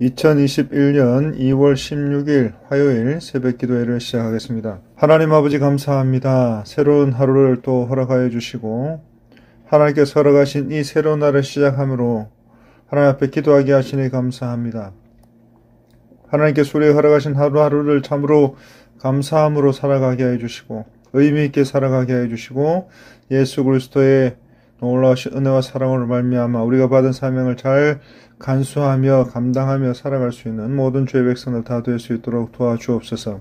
2021년 2월 16일 화요일 새벽 기도회를 시작하겠습니다. 하나님 아버지 감사합니다. 새로운 하루를 또 허락하여 주시고 하나님께서 허락하신 이 새로운 날을 시작함으로 하나님 앞에 기도하게 하시니 감사합니다. 하나님께서 우리에게 허락하신 하루하루를 참으로 감사함으로 살아가게 해 주시고 의미 있게 살아가게 해 주시고 예수 그리스도의 놀라우신 은혜와 사랑으로 말미암아 우리가 받은 사명을 잘 간수하며 감당하며 살아갈 수 있는 모든 주의 백성들 다 될 수 있도록 도와주옵소서.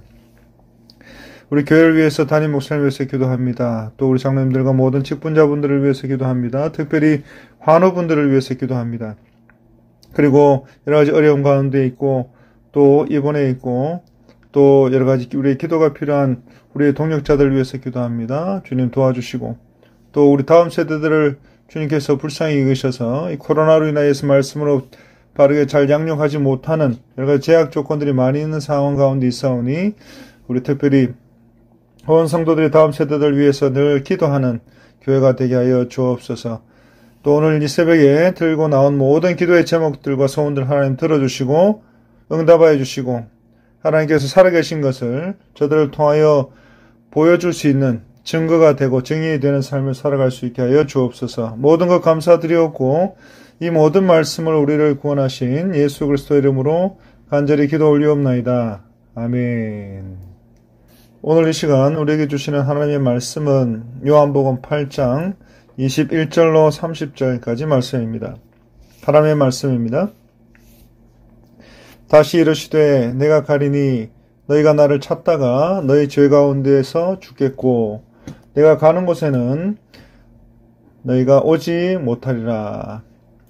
우리 교회를 위해서 담임 목사님 위해서 기도합니다. 또 우리 장로님들과 모든 직분자분들을 위해서 기도합니다. 특별히 환우분들을 위해서 기도합니다. 그리고 여러 가지 어려움 가운데 있고 또 입원해 있고 또 여러 가지 우리의 기도가 필요한 우리의 동역자들을 위해서 기도합니다. 주님 도와주시고 또 우리 다음 세대들을 주님께서 불쌍히 여기셔서 이 코로나로 인하여서 말씀으로 바르게 잘 양육하지 못하는 여러 가지 제약 조건들이 많이 있는 상황 가운데 있사오니 우리 특별히 온 성도들이 다음 세대들을 위해서 늘 기도하는 교회가 되게 하여 주옵소서. 또 오늘 이 새벽에 들고 나온 모든 기도의 제목들과 소원들 하나님 들어주시고 응답하여 주시고 하나님께서 살아계신 것을 저들을 통하여 보여줄 수 있는 증거가 되고 증인이 되는 삶을 살아갈 수 있게 하여 주옵소서. 모든 것 감사드리옵고 이 모든 말씀을 우리를 구원하신 예수 그리스도 이름으로 간절히 기도 올리옵나이다. 아멘. 오늘 이 시간 우리에게 주시는 하나님의 말씀은 요한복음 8장 21절로 30절까지 말씀입니다. 하나님의 말씀입니다. 다시 이르시되 내가 가리니 너희가 나를 찾다가 너희 죄 가운데에서 죽겠고 내가 가는 곳에는 너희가 오지 못하리라.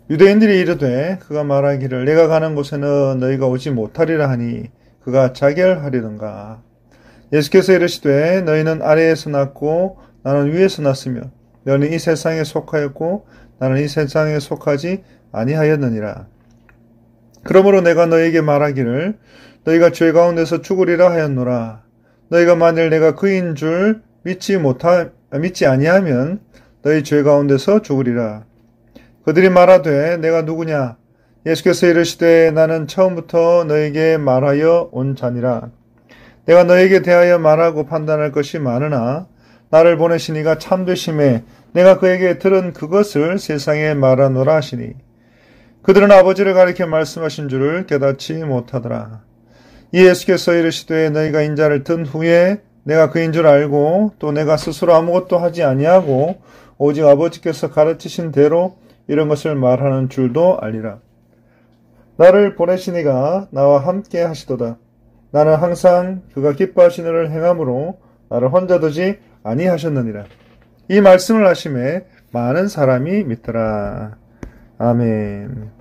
유대인들이 이르되 그가 말하기를 내가 가는 곳에는 너희가 오지 못하리라 하니 그가 자결하리던가. 예수께서 이르시되 너희는 아래에서 났고 나는 위에서 났으며 너희는 이 세상에 속하였고 나는 이 세상에 속하지 아니하였느니라. 그러므로 내가 너희에게 말하기를 너희가 죄 가운데서 죽으리라 하였노라. 너희가 만일 내가 그인 줄 믿지 아니하면 너희 죄 가운데서 죽으리라. 그들이 말하되 내가 누구냐? 예수께서 이르시되 나는 처음부터 너희에게 말하여 온 자니라. 내가 너희에게 대하여 말하고 판단할 것이 많으나 나를 보내신 이가 참되심에 내가 그에게 들은 그것을 세상에 말하노라 하시니 그들은 아버지를 가리켜 말씀하신 줄을 깨닫지 못하더라. 이 예수께서 이르시되 너희가 인자를 든 후에 내가 그인 줄 알고 또 내가 스스로 아무것도 하지 아니하고 오직 아버지께서 가르치신 대로 이런 것을 말하는 줄도 알리라. 나를 보내신 이가 나와 함께 하시도다. 나는 항상 그가 기뻐하시는 일을 행함으로 나를 혼자 두지 아니하셨느니라. 이 말씀을 하심에 많은 사람이 믿더라. 아멘.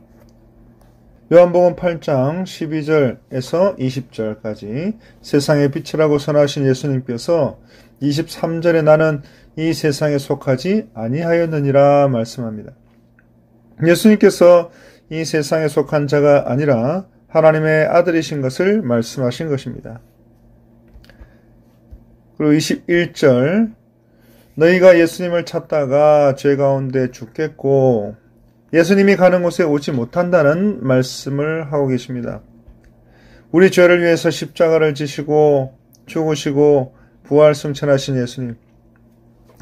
요한복음 8장 12절에서 20절까지 세상의 빛이라고 선하신 예수님께서 23절에 나는 이 세상에 속하지 아니하였느니라 말씀합니다. 예수님께서 이 세상에 속한 자가 아니라 하나님의 아들이신 것을 말씀하신 것입니다. 그리고 21절 너희가 예수님을 찾다가 죄 가운데 죽겠고 예수님이 가는 곳에 오지 못한다는 말씀을 하고 계십니다. 우리 죄를 위해서 십자가를 지시고 죽으시고 부활 승천하신 예수님.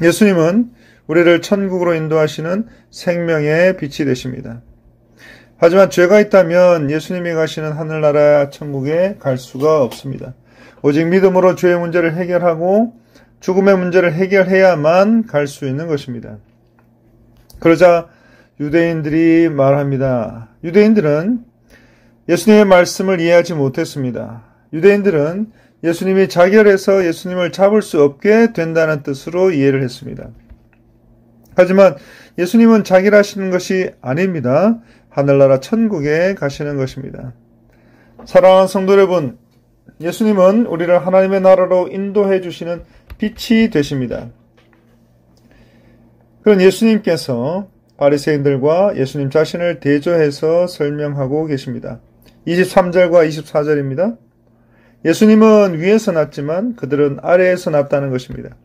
예수님은 우리를 천국으로 인도하시는 생명의 빛이 되십니다. 하지만 죄가 있다면 예수님이 가시는 하늘나라 천국에 갈 수가 없습니다. 오직 믿음으로 죄의 문제를 해결하고 죽음의 문제를 해결해야만 갈 수 있는 것입니다. 그러자 유대인들이 말합니다. 유대인들은 예수님의 말씀을 이해하지 못했습니다. 유대인들은 예수님이 자결해서 예수님을 잡을 수 없게 된다는 뜻으로 이해를 했습니다. 하지만 예수님은 자결하시는 것이 아닙니다. 하늘나라 천국에 가시는 것입니다. 사랑하는 성도 여러분, 예수님은 우리를 하나님의 나라로 인도해 주시는 빛이 되십니다. 그런 예수님께서 바리새인들과 예수님 자신을 대조해서 설명하고 계십니다. 23절과 24절입니다. 예수님은 위에서 났지만 그들은 아래에서 났다는 것입니다.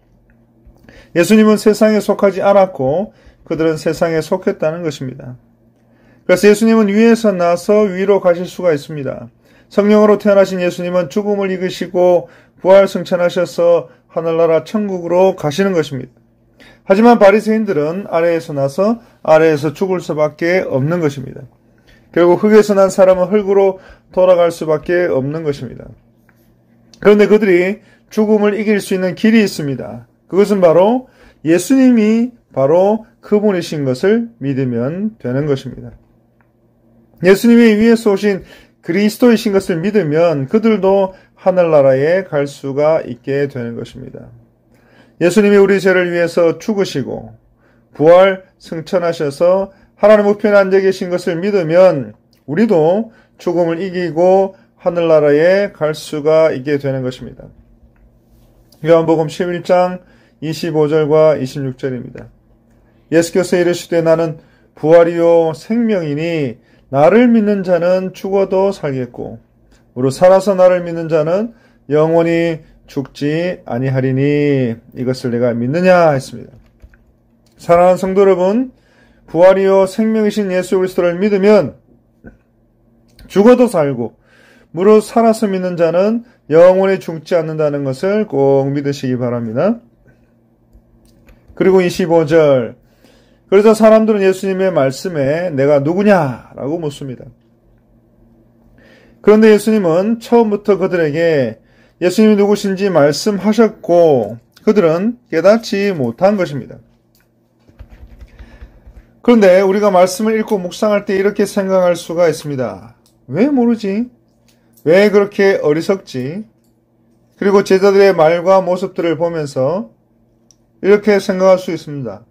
예수님은 세상에 속하지 않았고 그들은 세상에 속했다는 것입니다. 그래서 예수님은 위에서 나서 위로 가실 수가 있습니다. 성령으로 태어나신 예수님은 죽음을 이기시고 부활 승천하셔서 하늘나라 천국으로 가시는 것입니다. 하지만 바리새인들은 아래에서 나서 아래에서 죽을 수밖에 없는 것입니다. 결국 흙에서 난 사람은 흙으로 돌아갈 수밖에 없는 것입니다. 그런데 그들이 죽음을 이길 수 있는 길이 있습니다. 그것은 바로 예수님이 바로 그분이신 것을 믿으면 되는 것입니다. 예수님이 위에서 오신 그리스도이신 것을 믿으면 그들도 하늘나라에 갈 수가 있게 되는 것입니다. 예수님이 우리 죄를 위해서 죽으시고 부활 승천하셔서 하나님 우편에 앉아 계신 것을 믿으면 우리도 죽음을 이기고 하늘나라에 갈 수가 있게 되는 것입니다. 요한복음 11장 25절과 26절입니다. 예수께서 이르시되 나는 부활이요 생명이니 나를 믿는 자는 죽어도 살겠고 무릇 살아서 나를 믿는 자는 영원히 죽지 아니하리니 이것을 내가 믿느냐 했습니다. 사랑하는 성도 여러분, 부활이요 생명이신 예수 그리스도를 믿으면 죽어도 살고 무릇 살아서 믿는 자는 영원히 죽지 않는다는 것을 꼭 믿으시기 바랍니다. 그리고 25절, 그래서 사람들은 예수님의 말씀에 내가 누구냐라고 묻습니다. 그런데 예수님은 처음부터 그들에게 예수님이 누구신지 말씀하셨고 그들은 깨닫지 못한 것입니다. 그런데 우리가 말씀을 읽고 묵상할 때 이렇게 생각할 수가 있습니다. 왜 모르지? 왜 그렇게 어리석지? 그리고 제자들의 말과 모습들을 보면서 이렇게 생각할 수 있습니다.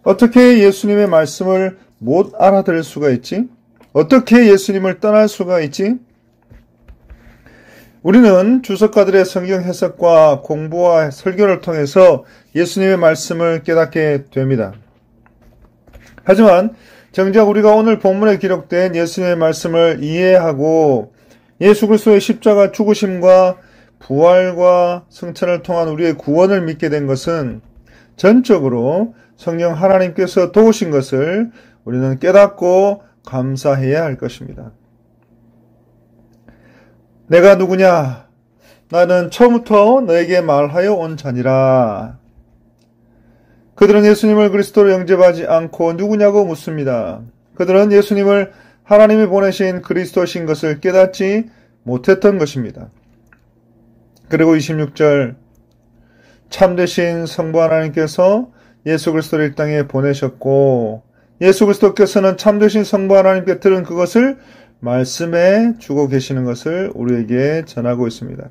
어떻게 예수님의 말씀을 못 알아들을 수가 있지? 어떻게 예수님을 떠날 수가 있지? 우리는 주석가들의 성경 해석과 공부와 설교를 통해서 예수님의 말씀을 깨닫게 됩니다. 하지만 정작 우리가 오늘 본문에 기록된 예수님의 말씀을 이해하고 예수 그리스도의 십자가 죽으심과 부활과 승천을 통한 우리의 구원을 믿게 된 것은 전적으로 성령 하나님께서 도우신 것을 우리는 깨닫고 감사해야 할 것입니다. 내가 누구냐? 나는 처음부터 너에게 말하여 온 자니라. 그들은 예수님을 그리스도로 영접하지 않고 누구냐고 묻습니다. 그들은 예수님을 하나님이 보내신 그리스도신 것을 깨닫지 못했던 것입니다. 그리고 26절, 참되신 성부 하나님께서 예수 그리스도를 이 땅에 보내셨고 예수 그리스도께서는 참되신 성부 하나님께 들은 그것을 말씀해 주고 계시는 것을 우리에게 전하고 있습니다.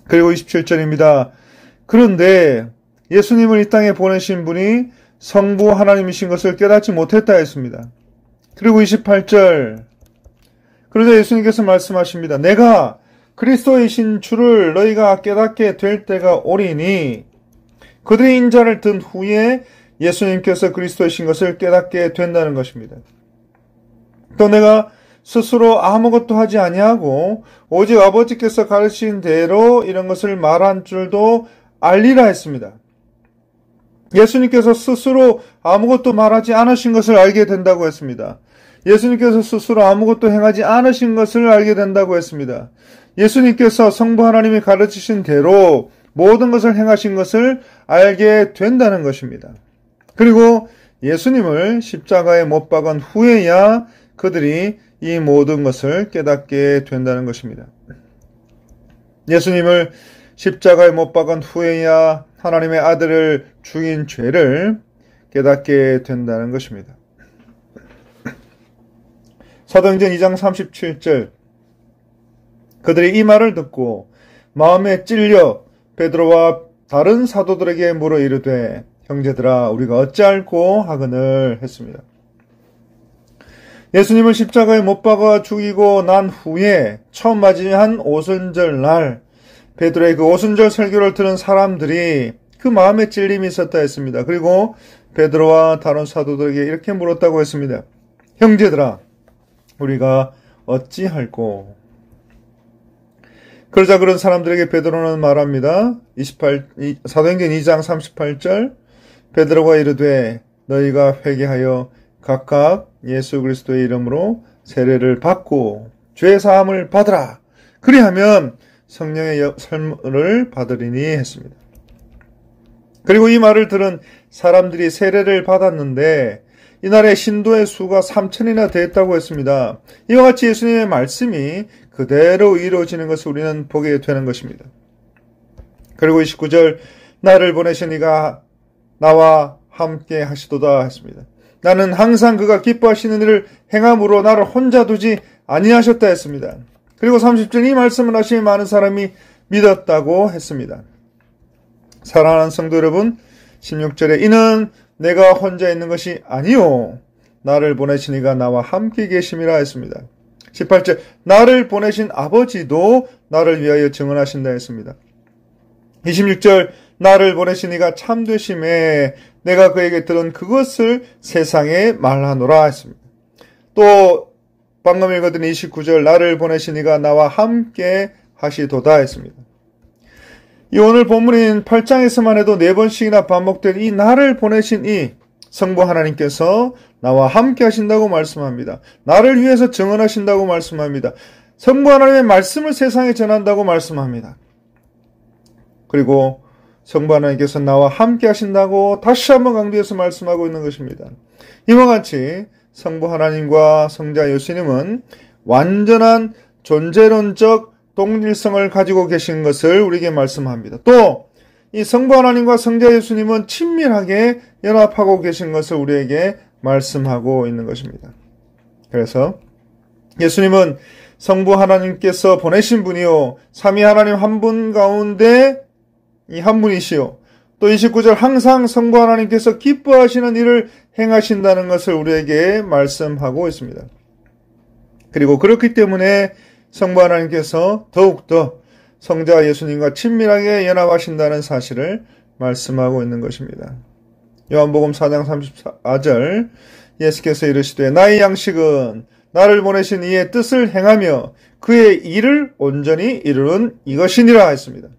그리고 27절입니다. 그런데 예수님을 이 땅에 보내신 분이 성부 하나님이신 것을 깨닫지 못했다 했습니다. 그리고 28절, 그러자 예수님께서 말씀하십니다. 내가 그리스도이신 주를 너희가 깨닫게 될 때가 오리니, 그들이 인자를 든 후에 예수님께서 그리스도이신 것을 깨닫게 된다는 것입니다. 또 내가 스스로 아무것도 하지 아니하고 오직 아버지께서 가르치신 대로 이런 것을 말한 줄도 알리라 했습니다. 예수님께서 스스로 아무것도 말하지 않으신 것을 알게 된다고 했습니다. 예수님께서 스스로 아무것도 행하지 않으신 것을 알게 된다고 했습니다. 예수님께서 성부 하나님이 가르치신 대로 모든 것을 행하신 것을 알게 된다는 것입니다. 그리고 예수님을 십자가에 못 박은 후에야 그들이 이 모든 것을 깨닫게 된다는 것입니다. 예수님을 십자가에 못 박은 후에야 하나님의 아들을 죽인 죄를 깨닫게 된다는 것입니다. 사도행전 2장 37절, 그들이 이 말을 듣고 마음에 찔려 베드로와 다른 사도들에게 물어 이르되 형제들아 우리가 어찌할꼬 하거늘 했습니다. 예수님을 십자가에 못 박아 죽이고 난 후에 처음 맞이한 오순절 날 베드로의 그 오순절 설교를 들은 사람들이 그 마음에 찔림이 있었다 했습니다. 그리고 베드로와 다른 사도들에게 이렇게 물었다고 했습니다. 형제들아 우리가 어찌할꼬. 그러자 그런 사람들에게 베드로는 말합니다. 사도행전 2장 38절, 베드로가 이르되 너희가 회개하여 각각 예수 그리스도의 이름으로 세례를 받고 죄 사함을 받으라. 그리하면 성령의 선물을 받으리니 했습니다. 그리고 이 말을 들은 사람들이 세례를 받았는데 이날의 신도의 수가 3,000이나 되었다고 했습니다. 이와 같이 예수님의 말씀이 그대로 이루어지는 것을 우리는 보게 되는 것입니다. 그리고 29절 나를 보내신 이가 나와 함께 하시도다 했습니다. 나는 항상 그가 기뻐하시는 일을 행함으로 나를 혼자 두지 아니하셨다 했습니다. 그리고 30절 이 말씀을 하시니 많은 사람이 믿었다고 했습니다. 사랑하는 성도 여러분, 16절에 이는 내가 혼자 있는 것이 아니요 나를 보내신 이가 나와 함께 계심이라 했습니다. 18절 나를 보내신 아버지도 나를 위하여 증언하신다 했습니다. 26절 나를 보내신 이가 참되심에 내가 그에게 들은 그것을 세상에 말하노라 했습니다. 또 방금 읽었던 29절 나를 보내신 이가 나와 함께 하시도다 했습니다. 이 오늘 본문인 8장에서만 해도 4번씩이나 반복된 이 나를 보내신 이 성부 하나님께서 나와 함께 하신다고 말씀합니다. 나를 위해서 증언하신다고 말씀합니다. 성부 하나님의 말씀을 세상에 전한다고 말씀합니다. 그리고 성부 하나님께서 나와 함께 하신다고 다시 한번 강조해서 말씀하고 있는 것입니다. 이와 같이 성부 하나님과 성자 예수님은 완전한 존재론적 동일성을 가지고 계신 것을 우리에게 말씀합니다. 또 이 성부 하나님과 성자 예수님은 친밀하게 연합하고 계신 것을 우리에게 말씀하고 있는 것입니다. 그래서 예수님은 성부 하나님께서 보내신 분이요 삼위 하나님 한 분 가운데 이 한 분이시요 또 29절 항상 성부 하나님께서 기뻐하시는 일을 행하신다는 것을 우리에게 말씀하고 있습니다. 그리고 그렇기 때문에 성부 하나님께서 더욱더 성자 예수님과 친밀하게 연합하신다는 사실을 말씀하고 있는 것입니다. 요한복음 4장 34절 예수께서 이르시되 나의 양식은 나를 보내신 이의 뜻을 행하며 그의 일을 온전히 이루는 이것이니라 했습니다.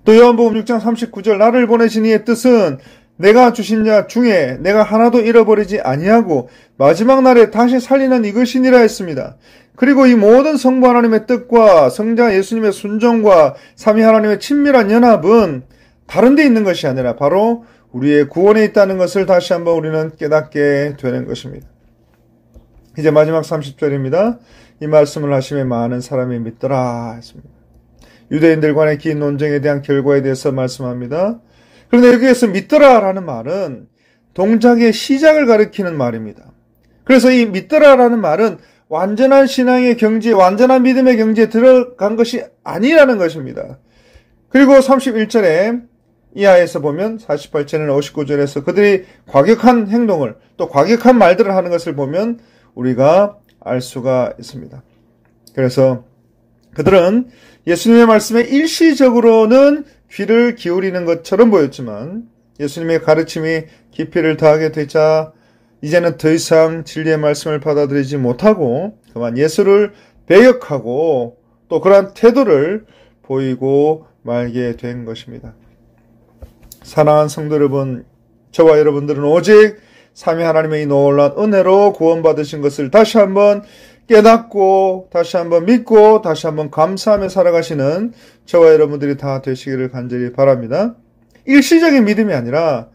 또 요한복음 6장 39절 나를 보내신 이의 뜻은 내가 주신 자 중에 내가 하나도 잃어버리지 아니하고 마지막 날에 다시 살리는 이것이니라 했습니다. 그리고 이 모든 성부 하나님의 뜻과 성자 예수님의 순종과 삼위 하나님의 친밀한 연합은 다른 데 있는 것이 아니라 바로 우리의 구원에 있다는 것을 다시 한번 우리는 깨닫게 되는 것입니다. 이제 마지막 30절입니다. 이 말씀을 하시며 많은 사람이 믿더라 했습니다. 유대인들 간의 긴 논쟁에 대한 결과에 대해서 말씀합니다. 그런데 여기에서 믿더라라는 말은 동작의 시작을 가리키는 말입니다. 그래서 이 믿더라라는 말은 완전한 신앙의 경지에, 완전한 믿음의 경지에 들어간 것이 아니라는 것입니다. 그리고 31절에 이하에서 보면 48절에는 59절에서 그들이 과격한 행동을 또 과격한 말들을 하는 것을 보면 우리가 알 수가 있습니다. 그래서 그들은 예수님의 말씀에 일시적으로는 귀를 기울이는 것처럼 보였지만 예수님의 가르침이 깊이를 더하게 되자 이제는 더 이상 진리의 말씀을 받아들이지 못하고 그만 예수를 배역하고 또 그러한 태도를 보이고 말게 된 것입니다. 사랑하는 성도 여러분, 저와 여러분들은 오직 삼위 하나님의 이 놀라운 은혜로 구원받으신 것을 다시 한번 깨닫고 다시 한번 믿고 다시 한번 감사하며 살아가시는 저와 여러분들이 다 되시기를 간절히 바랍니다. 일시적인 믿음이 아니라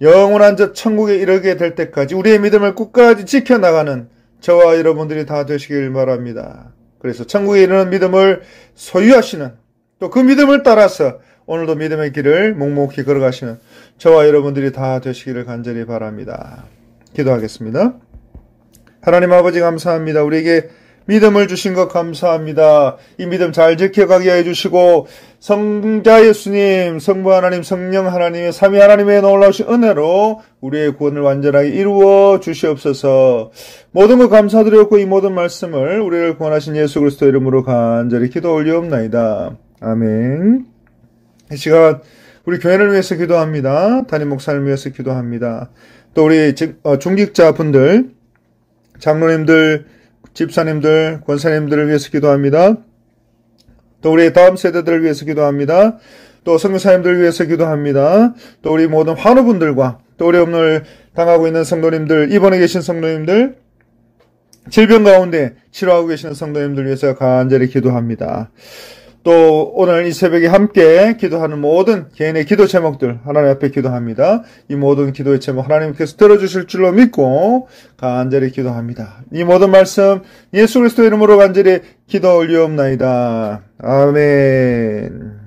영원한 저 천국에 이르게 될 때까지 우리의 믿음을 끝까지 지켜나가는 저와 여러분들이 다 되시길 바랍니다. 그래서 천국에 이르는 믿음을 소유하시는 또 그 믿음을 따라서 오늘도 믿음의 길을 묵묵히 걸어가시는 저와 여러분들이 다 되시기를 간절히 바랍니다. 기도하겠습니다. 하나님 아버지 감사합니다. 우리에게 믿음을 주신 것 감사합니다. 이 믿음 잘 지켜가게 해주시고 성자 예수님, 성부 하나님, 성령 하나님의 삼위 하나님의 놀라우신 은혜로 우리의 구원을 완전하게 이루어 주시옵소서. 모든 것 감사드렸고 이 모든 말씀을 우리를 구원하신 예수 그리스도 이름으로 간절히 기도 올리옵나이다. 아멘. 이 시간 우리 교회를 위해서 기도합니다. 담임 목사님을 위해서 기도합니다. 또 우리 중직자분들, 장로님들, 집사님들, 권사님들을 위해서 기도합니다. 또 우리 다음 세대들을 위해서 기도합니다. 또 선교사님들을 위해서 기도합니다. 또 우리 모든 환우분들과 또 우리 오늘 당하고 있는 성도님들, 입원해 계신 성도님들, 질병 가운데 치료하고 계시는 성도님들 위해서 간절히 기도합니다. 또 오늘 이 새벽에 함께 기도하는 모든 개인의 기도 제목들 하나님 앞에 기도합니다. 이 모든 기도의 제목 하나님께서 들어주실 줄로 믿고 간절히 기도합니다. 이 모든 말씀 예수 그리스도의 이름으로 간절히 기도 올리옵나이다. 아멘.